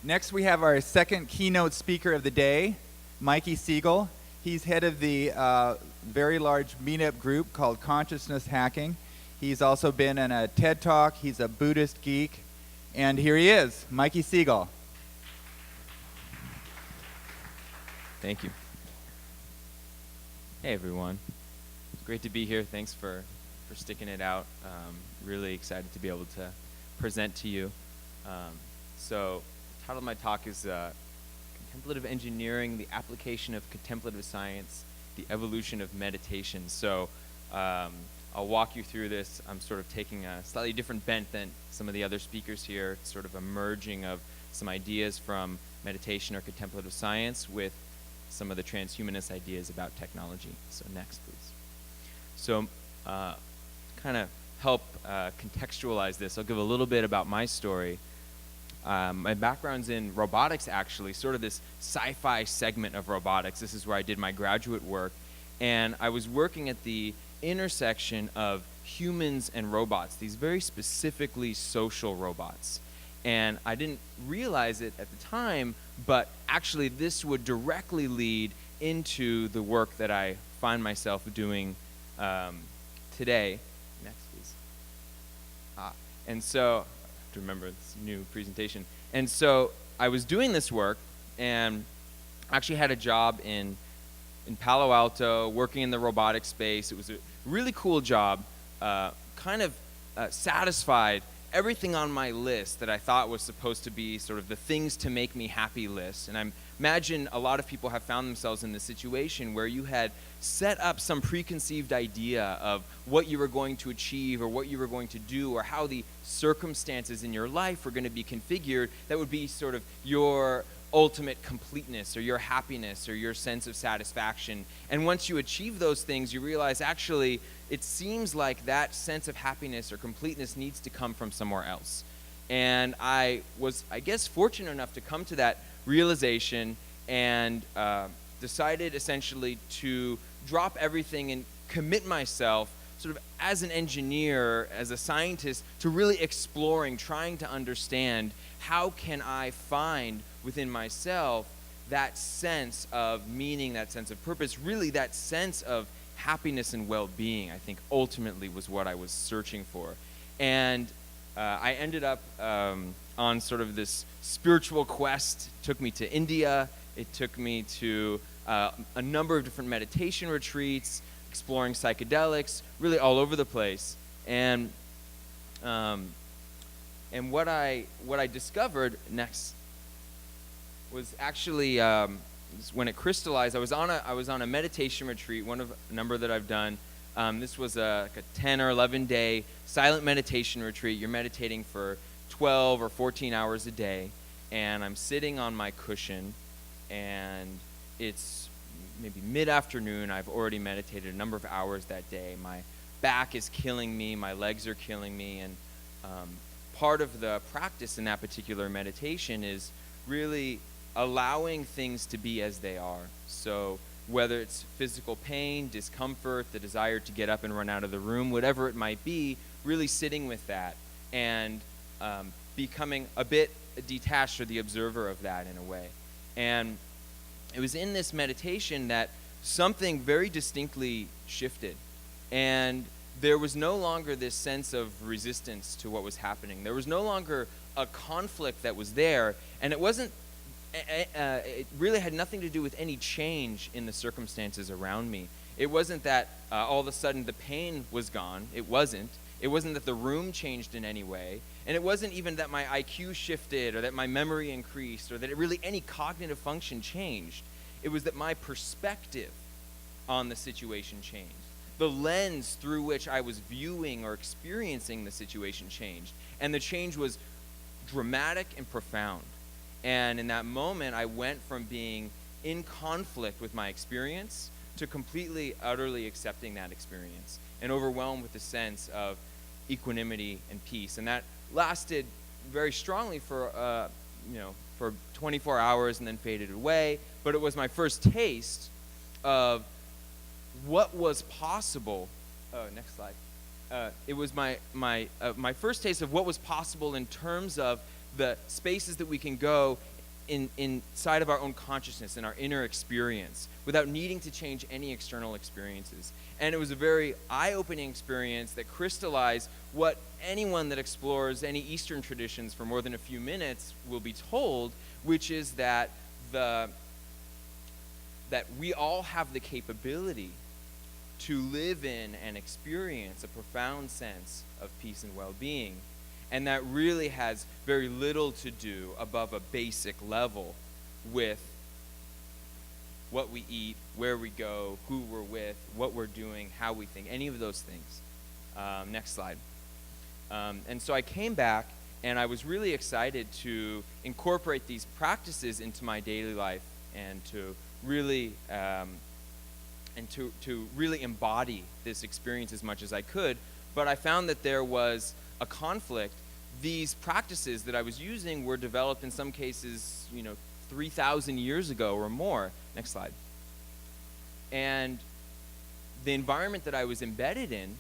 Next, we have our second keynote speaker of the day, Mikey Siegel. He's head of the very large meetup group called Consciousness Hacking. He's also been in a TED Talk. He's a Buddhist geek. And here he is, Mikey Siegel. Thank you. Hey, everyone. It's great to be here. Thanks for sticking it out. Really excited to be able to present to you. So the title of my talk is Contemplative Engineering, the Application of Contemplative Science, the Evolution of Meditation. So I'll walk you through this. I'm sort of taking a slightly different bent than some of the other speakers here. It's sort of a merging of some ideas from meditation or contemplative science with some of the transhumanist ideas about technology. So next, please. So kind of help contextualize this, I'll give a little bit about my story. My background's in robotics, actually, sort of this sci-fi segment of robotics. This is where I did my graduate work. And I was working at the intersection of humans and robots, these very specifically social robots. And I didn't realize it at the time, but actually this would directly lead into the work that I find myself doing today. Next, please. And so, I have to remember this new presentation. And so I was doing this work and actually had a job in Palo Alto, working in the robotics space. It was a really cool job, kind of satisfied everything on my list that I thought was supposed to be sort of the things to make me happy list. And I imagine a lot of people have found themselves in this situation where you had set up some preconceived idea of what you were going to achieve or what you were going to do or how the circumstances in your life were going to be configured that would be sort of your ultimate completeness or your happiness or your sense of satisfaction. And once you achieve those things, you realize actually it seems like that sense of happiness or completeness needs to come from somewhere else. And I was, I guess, fortunate enough to come to that realization and decided essentially to drop everything and commit myself sort of as an engineer, as a scientist, to really exploring, trying to understand how can I find within myself that sense of meaning, that sense of purpose, really that sense of happiness and well-being, I think ultimately was what I was searching for. And I ended up on sort of this spiritual quest. It took me to India. It took me to a number of different meditation retreats, exploring psychedelics, really all over the place. And what I discovered next was actually when it crystallized. I was on a meditation retreat, one of a number that I've done. This was like a 10 or 11 day silent meditation retreat. You're meditating for 12 or 14 hours a day, and I'm sitting on my cushion, and it's maybe mid-afternoon. I've already meditated a number of hours that day. My back is killing me, my legs are killing me, and part of the practice in that particular meditation is really allowing things to be as they are. So whether it's physical pain, discomfort, the desire to get up and run out of the room, whatever it might be, really sitting with that and becoming a bit detached or the observer of that in a way. And it was in this meditation that something very distinctly shifted. And there was no longer this sense of resistance to what was happening. There was no longer a conflict that was there, and it wasn't it really had nothing to do with any change in the circumstances around me. It wasn't that all of a sudden the pain was gone. It wasn't. It wasn't that the room changed in any way. And it wasn't even that my IQ shifted or that my memory increased or that really any cognitive function changed. It was that my perspective on the situation changed. The lens through which I was viewing or experiencing the situation changed. And the change was dramatic and profound. And in that moment, I went from being in conflict with my experience to completely, utterly accepting that experience and overwhelmed with the sense of equanimity and peace. And that lasted very strongly for 24 hours and then faded away. But it was my first taste of what was possible. Next slide. It was my first taste of what was possible in terms of the spaces that we can go inside of our own consciousness and our inner experience without needing to change any external experiences. And it was a very eye-opening experience that crystallized what anyone that explores any Eastern traditions for more than a few minutes will be told, which is that we all have the capability to live in and experience a profound sense of peace and well-being. And that really has very little to do above a basic level with what we eat, where we go, who we're with, what we're doing, how we think, any of those things. Next slide. And so I came back, and I was really excited to incorporate these practices into my daily life and to really really embody this experience as much as I could. But I found that there was a conflict. These practices that I was using were developed in some cases, 3,000 years ago or more. Next slide. And the environment that I was embedded in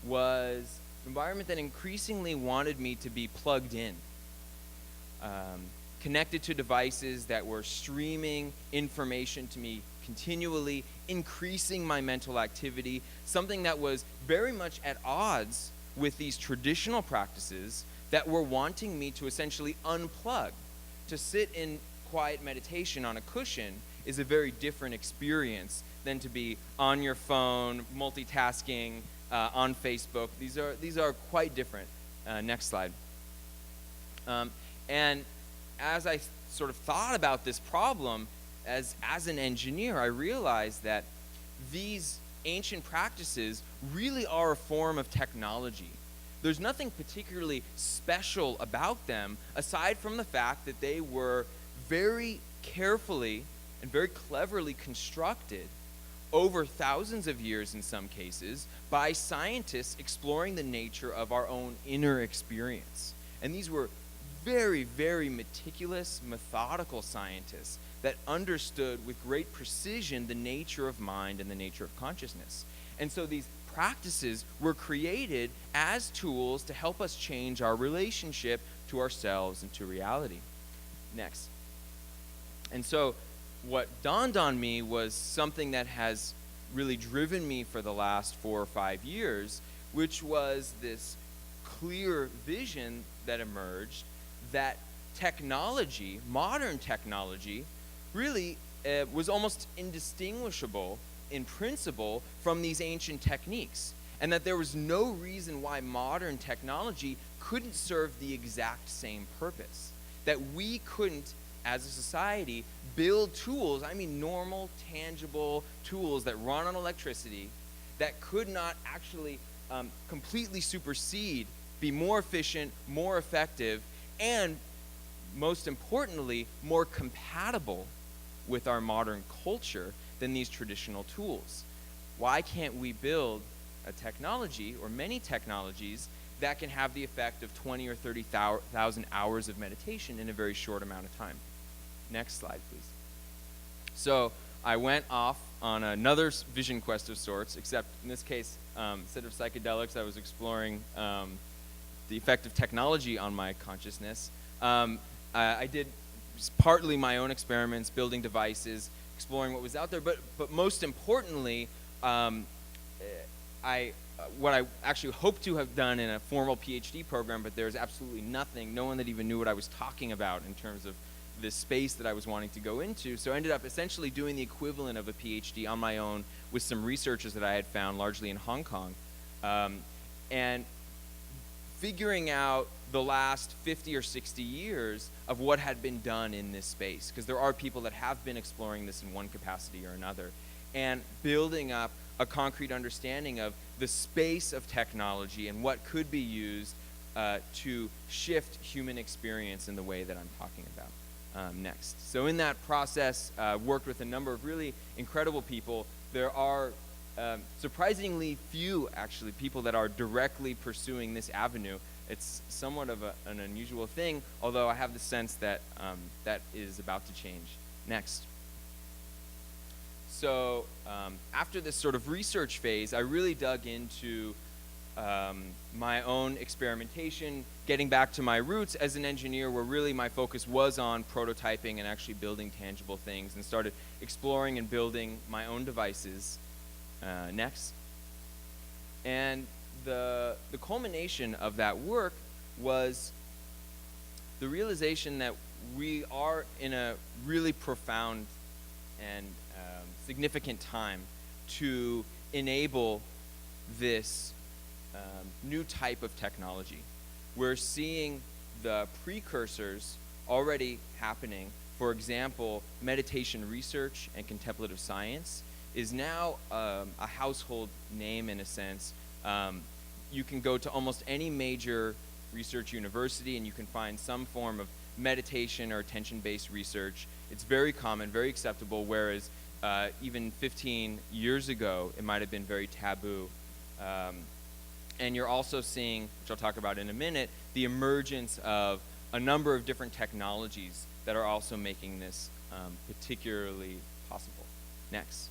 was an environment that increasingly wanted me to be plugged in, connected to devices that were streaming information to me continually, increasing my mental activity, something that was very much at odds with these traditional practices that were wanting me to essentially unplug. To sit in quiet meditation on a cushion is a very different experience than to be on your phone, multitasking, on Facebook. These are quite different. Next slide. And as I sort of thought about this problem, as an engineer, I realized that these ancient practices really are a form of technology. There's nothing particularly special about them aside from the fact that they were very carefully and very cleverly constructed over thousands of years in some cases by scientists exploring the nature of our own inner experience. And these were very, very meticulous, methodical scientists that understood with great precision the nature of mind and the nature of consciousness. And so these practices were created as tools to help us change our relationship to ourselves and to reality. Next. And so what dawned on me was something that has really driven me for the last 4 or 5 years, which was this clear vision that emerged that technology, modern technology, really was almost indistinguishable in principle from these ancient techniques, and that there was no reason why modern technology couldn't serve the exact same purpose. That we couldn't, as a society, build tools, normal, tangible tools that run on electricity that could not actually completely supersede, be more efficient, more effective, and most importantly, more compatible with our modern culture than these traditional tools. Why can't we build a technology or many technologies that can have the effect of 20 or 30,000 hours of meditation in a very short amount of time? Next slide, please. So I went off on another vision quest of sorts, except in this case, instead of psychedelics, I was exploring the effect of technology on my consciousness. I did partly my own experiments, building devices, exploring what was out there, but most importantly, what I actually hoped to have done in a formal PhD program, but there's absolutely nothing, no one that even knew what I was talking about in terms of this space that I was wanting to go into. So I ended up essentially doing the equivalent of a PhD on my own with some researchers that I had found largely in Hong Kong, and figuring out the last 50 or 60 years of what had been done in this space, because there are people that have been exploring this in one capacity or another, and building up a concrete understanding of the space of technology and what could be used to shift human experience in the way that I'm talking about next. So in that process, worked with a number of really incredible people. There are surprisingly few, actually, people that are directly pursuing this avenue. It's somewhat of an unusual thing, although I have the sense that that is about to change. Next. So after this sort of research phase, I really dug into my own experimentation, getting back to my roots as an engineer, where really my focus was on prototyping and actually building tangible things, and started exploring and building my own devices. Next. And the culmination of that work was the realization that we are in a really profound and significant time to enable this new type of technology. We're seeing the precursors already happening. For example, meditation research and contemplative science is now a household name in a sense. You can go to almost any major research university and you can find some form of meditation or attention-based research. It's very common, very acceptable, whereas even 15 years ago, it might have been very taboo. And you're also seeing, which I'll talk about in a minute, the emergence of a number of different technologies that are also making this particularly possible. Next.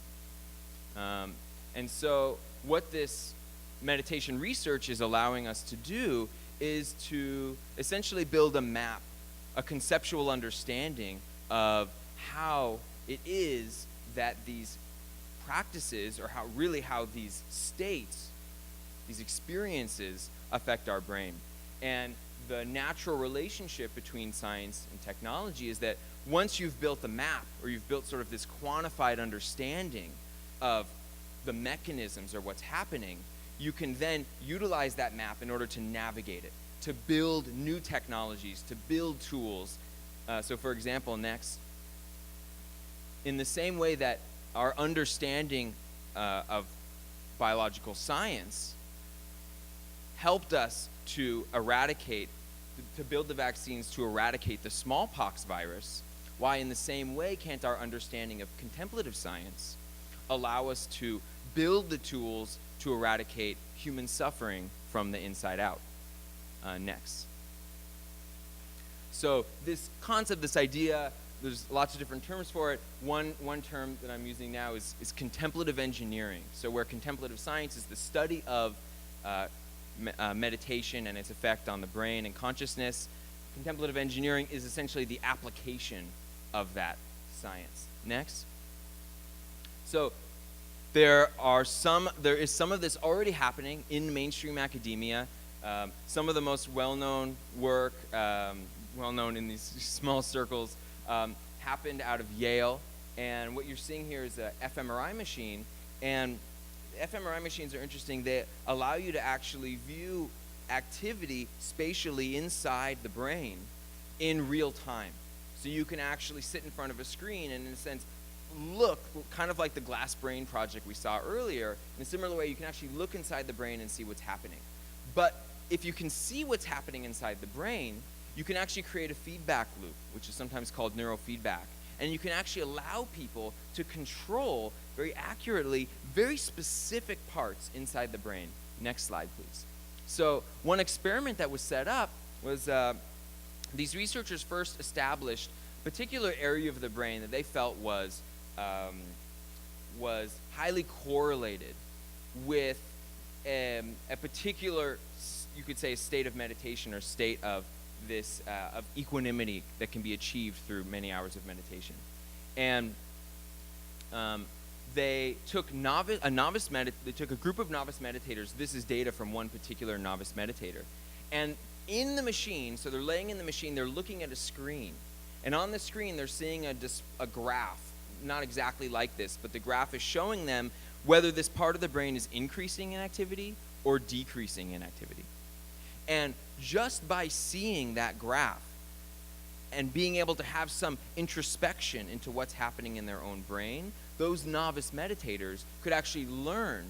And so what this meditation research is allowing us to do is to essentially build a map, a conceptual understanding of how it is that these practices, or how these states, these experiences affect our brain. And the natural relationship between science and technology is that once you've built a map, or you've built sort of this quantified understanding of the mechanisms or what's happening, you can then utilize that map in order to navigate it, to build new technologies, to build tools. So for example, next, in the same way that our understanding of biological science helped us to build the vaccines to eradicate the smallpox virus, why in the same way can't our understanding of contemplative science allow us to build the tools to eradicate human suffering from the inside out? Next. So this concept, this idea, there's lots of different terms for it. One term that I'm using now is contemplative engineering. So where contemplative science is the study of meditation and its effect on the brain and consciousness, contemplative engineering is essentially the application of that science. Next. So there is some of this already happening in mainstream academia. Some of the most well-known work, well-known in these small circles, happened out of Yale. And what you're seeing here is a fMRI machine. And fMRI machines are interesting. They allow you to actually view activity spatially inside the brain in real time. So you can actually sit in front of a screen and, in a sense, look, kind of like the glass brain project we saw earlier. In a similar way, you can actually look inside the brain and see what's happening. But if you can see what's happening inside the brain, you can actually create a feedback loop, which is sometimes called neurofeedback. And you can actually allow people to control very accurately very specific parts inside the brain. Next slide, please. So one experiment that was set up was these researchers first established a particular area of the brain that they felt was highly correlated with a particular, you could say, a state of meditation or state of this of equanimity that can be achieved through many hours of meditation. And they took a group of novice meditators. This is data from one particular novice meditator. And in the machine, so they're laying in the machine, they're looking at a screen. And on the screen, they're seeing a graph, not exactly like this, but the graph is showing them whether this part of the brain is increasing in activity or decreasing in activity. And just by seeing that graph and being able to have some introspection into what's happening in their own brain, those novice meditators could actually learn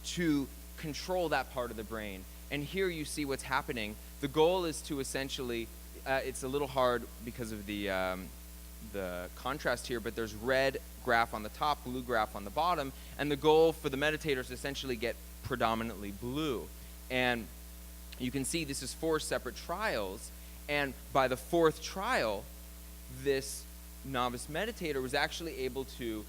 to control that part of the brain. And here you see what's happening. The goal is to essentially, it's a little hard because of the contrast here, but there's red graph on the top, blue graph on the bottom, and the goal for the meditators is essentially get predominantly blue. And you can see this is 4 separate trials, and by the 4th trial, this novice meditator was actually able to,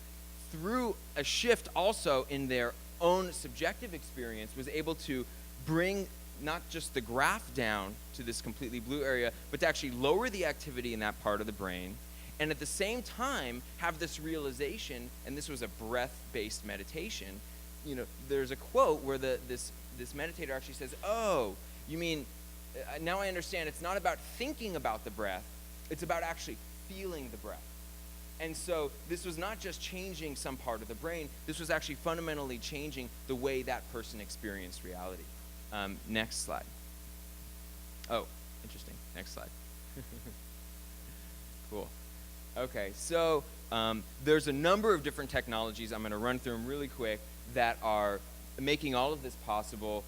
through a shift also in their own subjective experience, was able to bring not just the graph down to this completely blue area, but to actually lower the activity in that part of the brain, and at the same time have this realization, and this was a breath-based meditation. There's a quote where this meditator actually says, "Oh, you mean, now I understand it's not about thinking about the breath, it's about actually feeling the breath." And so this was not just changing some part of the brain, this was actually fundamentally changing the way that person experienced reality. Next slide. Oh, interesting. Next slide. Cool. Okay, so there's a number of different technologies. I'm going to run through them really quick that are making all of this possible.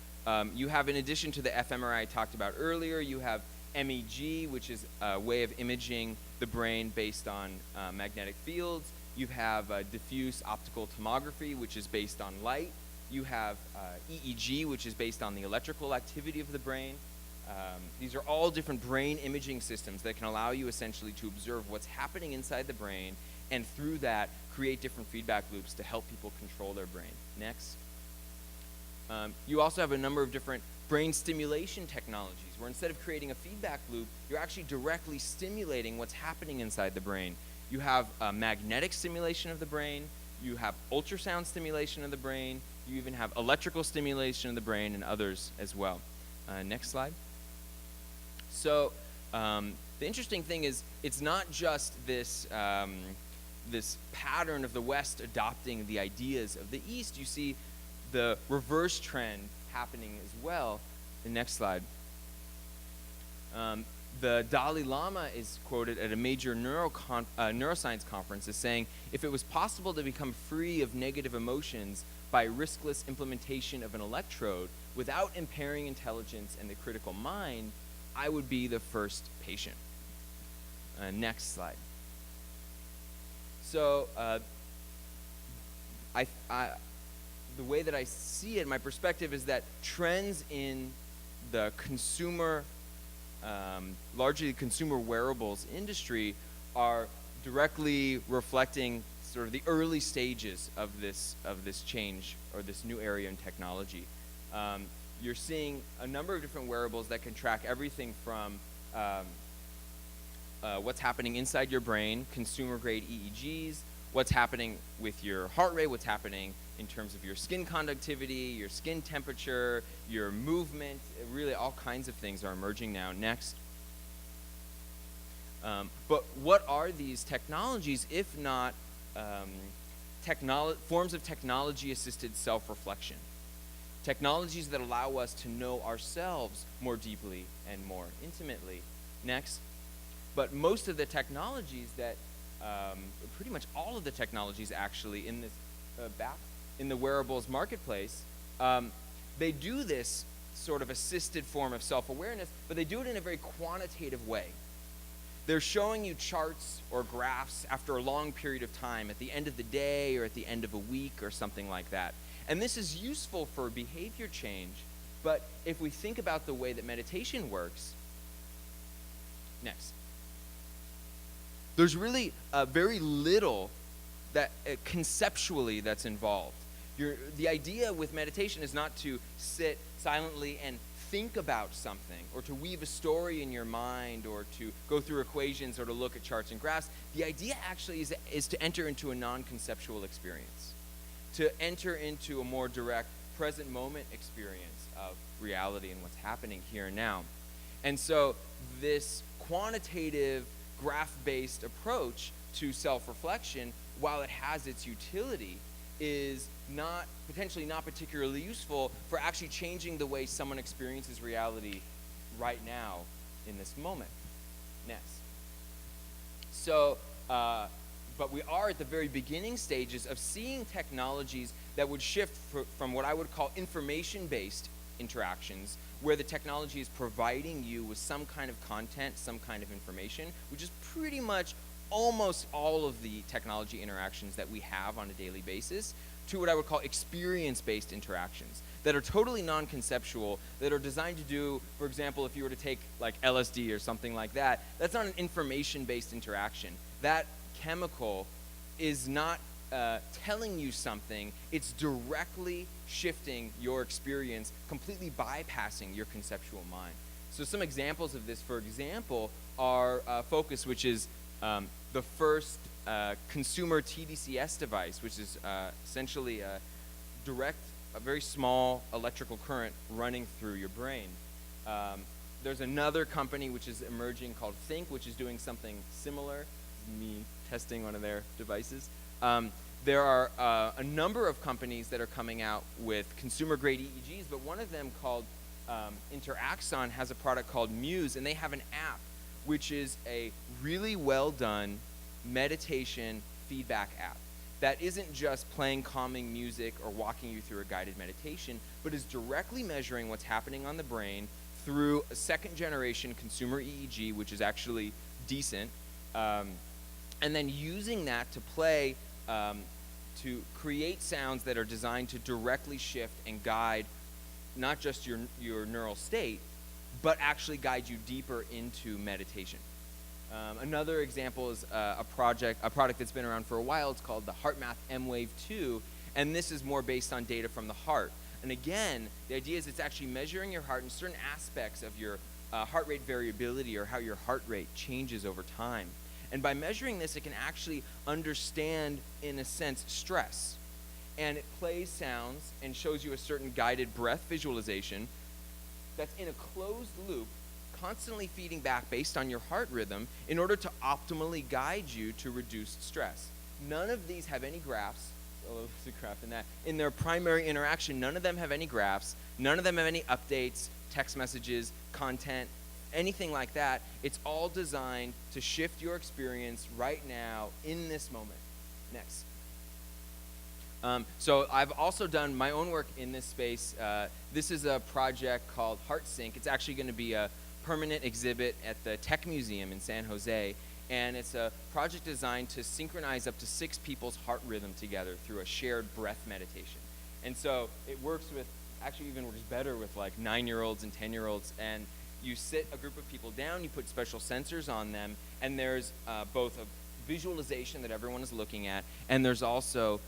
You have, in addition to the fMRI I talked about earlier, you have MEG, which is a way of imaging the brain based on magnetic fields. You have diffuse optical tomography, which is based on light. You have EEG, which is based on the electrical activity of the brain. These are all different brain imaging systems that can allow you essentially to observe what's happening inside the brain, and through that create different feedback loops to help people control their brain. Next. You also have a number of different brain stimulation technologies where instead of creating a feedback loop, you're actually directly stimulating what's happening inside the brain. You have magnetic stimulation of the brain, you have ultrasound stimulation of the brain, you even have electrical stimulation of the brain, and others as well. Next slide. So the interesting thing is it's not just this this pattern of the West adopting the ideas of the East. You see the reverse trend happening as well. The next slide. The Dalai Lama is quoted at a major neuroscience conference as saying, "If it was possible to become free of negative emotions by riskless implementation of an electrode without impairing intelligence and the critical mind, I would be the first patient." Next slide. So the way that I see it, my perspective is that trends in the consumer, largely consumer wearables industry, are directly reflecting sort of the early stages of this change or this new area in technology. You're seeing a number of different wearables that can track everything from what's happening inside your brain, consumer-grade EEGs, what's happening with your heart rate, what's happening in terms of your skin conductivity, your skin temperature, your movement. Really, all kinds of things are emerging now. Next. But what are these technologies if not forms of technology-assisted self-reflection? Technologies that allow us to know ourselves more deeply and more intimately. Next. But most of the technologies that, pretty much all of the technologies actually in this in the wearables marketplace, they do this sort of assisted form of self-awareness, but they do it in a very quantitative way. They're showing you charts or graphs after a long period of time, at the end of the day or at the end of a week or something like that. And this is useful for behavior change, but if we think about the way that meditation works, next. There's really very little that conceptually that's involved. The idea with meditation is not to sit silently and think about something, or to weave a story in your mind, or to go through equations, or to look at charts and graphs. The idea actually is to enter into a non-conceptual experience, to enter into a more direct present moment experience of reality and what's happening here and now. And so this quantitative, graph-based approach to self-reflection, while it has its utility, is potentially not particularly useful for actually changing the way someone experiences reality right now in this moment. Next. So, but we are at the very beginning stages of seeing technologies that would shift from what I would call information-based interactions, where the technology is providing you with some kind of content, some kind of information, which is pretty much almost all of the technology interactions that we have on a daily basis, to what I would call experience-based interactions that are totally non-conceptual, that are designed to do, for example, if you were to take like LSD or something like that, that's not an information-based interaction. That chemical is not telling you something, it's directly shifting your experience, completely bypassing your conceptual mind. So some examples of this, for example, are Focus, which is the first consumer TDCS device, which is essentially a very small electrical current running through your brain. There's another company which is emerging called Think, which is doing something similar. Me testing one of their devices. There are a number of companies that are coming out with consumer-grade EEGs, but one of them called Interaxon has a product called Muse, and they have an app which is a really well-done meditation feedback app that isn't just playing calming music or walking you through a guided meditation, but is directly measuring what's happening on the brain through a second-generation consumer EEG, which is actually decent, and then using that to play, to create sounds that are designed to directly shift and guide not just your neural state, but actually guide you deeper into meditation. Another example is a product that's been around for a while. It's called the HeartMath M-Wave 2, and this is more based on data from the heart. And again, the idea is it's actually measuring your heart and certain aspects of your heart rate variability, or how your heart rate changes over time. And by measuring this, it can actually understand, in a sense, stress. And it plays sounds and shows you a certain guided breath visualization that's in a closed loop, constantly feeding back based on your heart rhythm in order to optimally guide you to reduced stress. None of these have any graphs. Oh, there's a graph in that. In their primary interaction, none of them have any graphs. None of them have any updates, text messages, content, anything like that. It's all designed to shift your experience right now in this moment. Next. So I've also done my own work in this space. This is a project called HeartSync. It's actually going to be a permanent exhibit at the Tech Museum in San Jose. And it's a project designed to synchronize up to 6 people's heart rhythm together through a shared breath meditation. And so it works with, actually even works better with like 9-year-olds and 10-year-olds. And you sit a group of people down, you put special sensors on them, and there's both a visualization that everyone is looking at, and there's also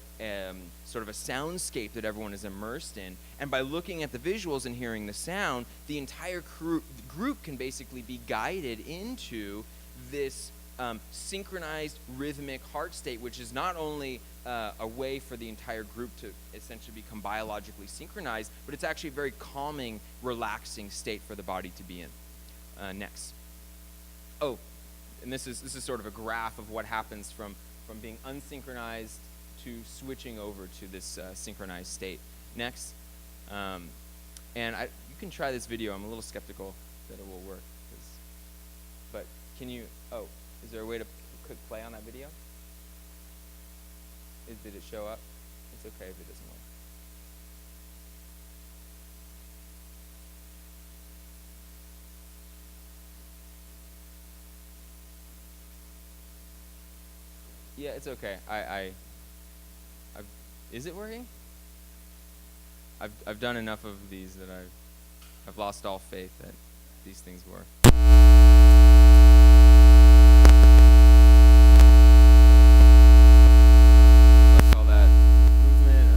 sort of a soundscape that everyone is immersed in. And by looking at the visuals and hearing the sound, the entire group can basically be guided into this synchronized rhythmic heart state, which is not only a way for the entire group to essentially become biologically synchronized, but it's actually a very calming, relaxing state for the body to be in. Next. Oh, and this is sort of a graph of what happens from being unsynchronized to switching over to this synchronized state. Next. And you can try this video. I'm a little skeptical that it will work. But can you, is there a way to click play on that video? Did it show up? It's okay if it doesn't work. Yeah, it's okay. Is it working? I've done enough of these that I've lost all faith that these things work. Call that improvement,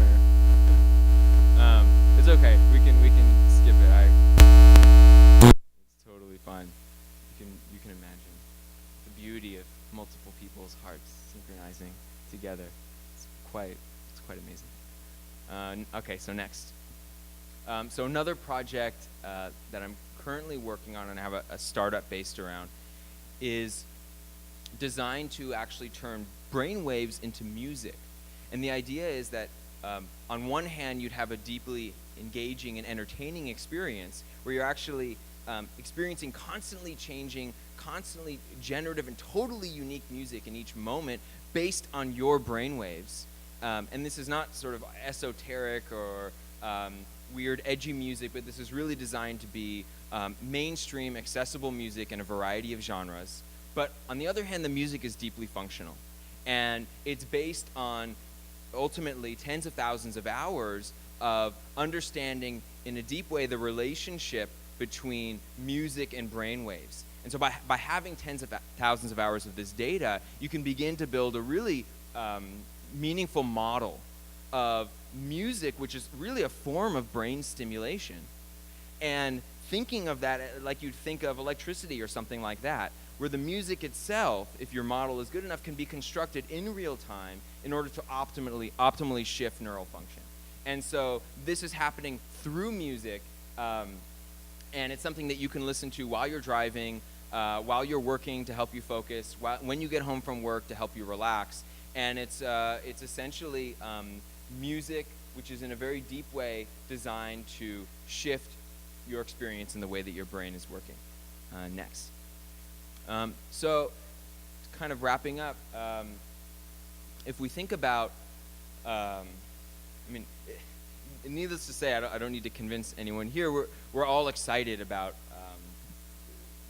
or it's okay. We can skip it. It's totally fine. You can imagine the beauty of multiple people's hearts synchronizing together. It's quite amazing. Okay, so next. So another project that I'm currently working on and have a startup based around is designed to actually turn brain waves into music. And the idea is that on one hand, you'd have a deeply engaging and entertaining experience where you're actually experiencing constantly changing, constantly generative and totally unique music in each moment based on your brain waves. And this is not sort of esoteric or weird, edgy music, but this is really designed to be mainstream, accessible music in a variety of genres. But on the other hand, the music is deeply functional. And it's based on, ultimately, tens of thousands of hours of understanding in a deep way the relationship between music and brain waves. And so by having tens of thousands of hours of this data, you can begin to build a really meaningful model of music, which is really a form of brain stimulation, and thinking of that like you'd think of electricity or something like that, where the music itself, if your model is good enough, can be constructed in real time in order to optimally shift neural function. And so this is happening through music, and it's something that you can listen to while you're driving, while you're working to help you focus, when you get home from work to help you relax. And it's essentially music which is in a very deep way designed to shift your experience in the way that your brain is working. Next. So kind of wrapping up, if we think about, needless to say, I don't need to convince anyone here, we're all excited about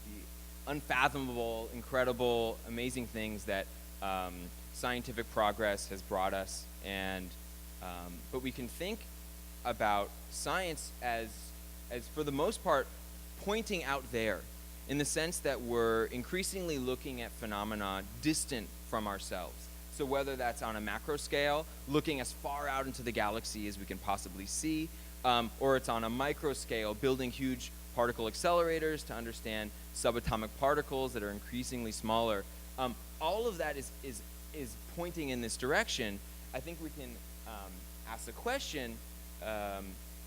the unfathomable, incredible, amazing things that scientific progress has brought us, and but we can think about science as for the most part pointing out there, in the sense that we're increasingly looking at phenomena distant from ourselves. So whether that's on a macro scale, looking as far out into the galaxy as we can possibly see, or it's on a micro scale, building huge particle accelerators to understand subatomic particles that are increasingly smaller. All of that is pointing in this direction. I think we can ask the question,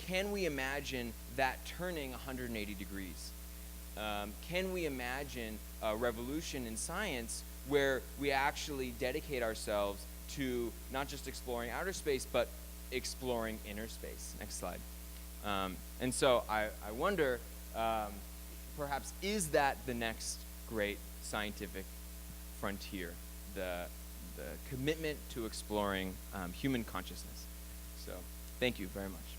can we imagine that turning 180 degrees? Can we imagine a revolution in science where we actually dedicate ourselves to not just exploring outer space, but exploring inner space? Next slide. And so I wonder, perhaps, is that the next great scientific frontier, the commitment to exploring human consciousness? So thank you very much.